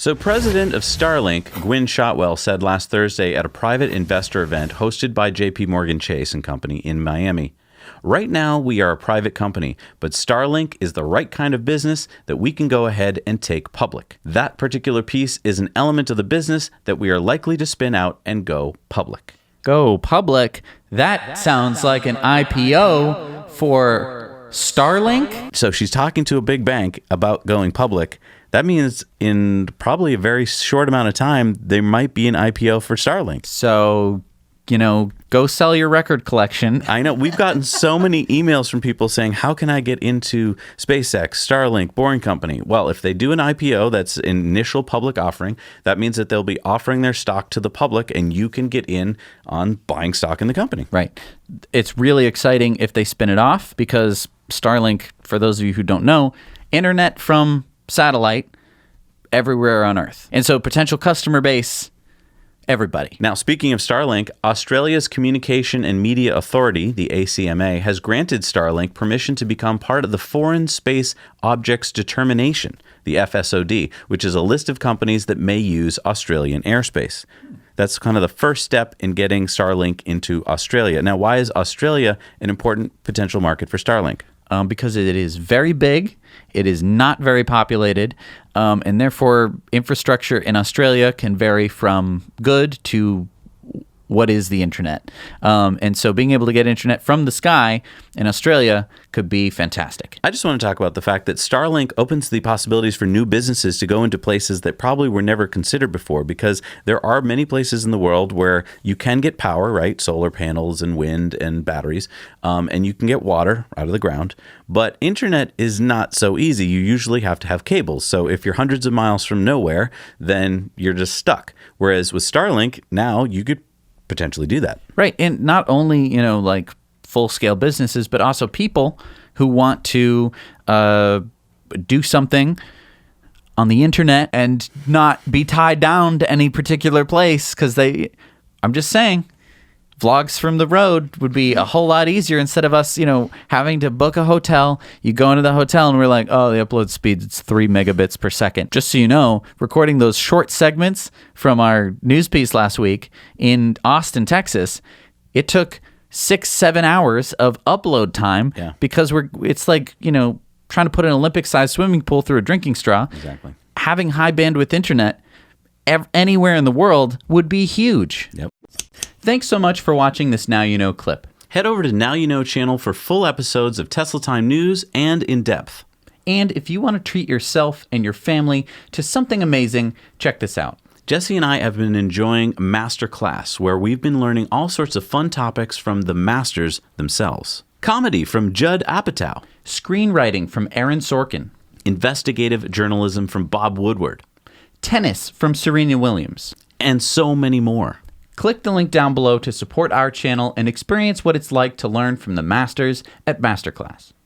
So president of Starlink, Gwynne Shotwell, said last Thursday at a private investor event hosted by JP Morgan Chase and Company in Miami, "Right now, we are a private company, but Starlink is the right kind of business that we can go ahead and take public. That particular piece is an element of the business that we are likely to spin out and go public." Go public? That sounds like an IPO for Starlink? So she's talking to a big bank about going public. That means in probably a very short amount of time, there might be an IPO for Starlink. So, go sell your record collection. I know. We've gotten so many emails from people saying, how can I get into SpaceX, Starlink, Boring Company? Well, if they do an IPO, that's an initial public offering, that means that they'll be offering their stock to the public and you can get in on buying stock in the company. Right. It's really exciting if they spin it off because Starlink, for those of you who don't know, internet from satellite everywhere on Earth. And so potential customer base, everybody. Now, speaking of Starlink, Australia's Communication and Media Authority, the ACMA, has granted Starlink permission to become part of the Foreign Space Objects Determination, the FSOD, which is a list of companies that may use Australian airspace. That's kind of the first step in getting Starlink into Australia. Now, why is Australia an important potential market for Starlink? Because it is very big, it is not very populated, and therefore infrastructure in Australia can vary from good to what is the internet. And so being able to get internet from the sky in Australia could be fantastic. I just want to talk about the fact that Starlink opens the possibilities for new businesses to go into places that probably were never considered before, because there are many places in the world where you can get power, right? Solar panels and wind and batteries, and you can get water out of the ground. But internet is not so easy. You usually have to have cables. So if you're hundreds of miles from nowhere, then you're just stuck. Whereas with Starlink, now you could potentially do that. Right. And not only, like full-scale businesses, but also people who want to do something on the internet and not be tied down to any particular place because I'm just saying, vlogs from the road would be a whole lot easier instead of us, having to book a hotel. You go into the hotel and we're like, oh, the upload speed is 3 megabits per second. Just so you know, recording those short segments from our news piece last week in Austin, Texas, it took 6-7 hours of upload time because it's like, trying to put an Olympic-sized swimming pool through a drinking straw. Exactly. Having high bandwidth internet anywhere in the world would be huge. Yep. Thanks so much for watching this Now You Know clip. Head over to Now You Know channel for full episodes of Tesla Time news and in depth. And if you want to treat yourself and your family to something amazing, check this out. Jesse and I have been enjoying Masterclass, where we've been learning all sorts of fun topics from the masters themselves. Comedy from Judd Apatow. Screenwriting from Aaron Sorkin. Investigative journalism from Bob Woodward. Tennis from Serena Williams. And so many more. Click the link down below to support our channel and experience what it's like to learn from the masters at Masterclass.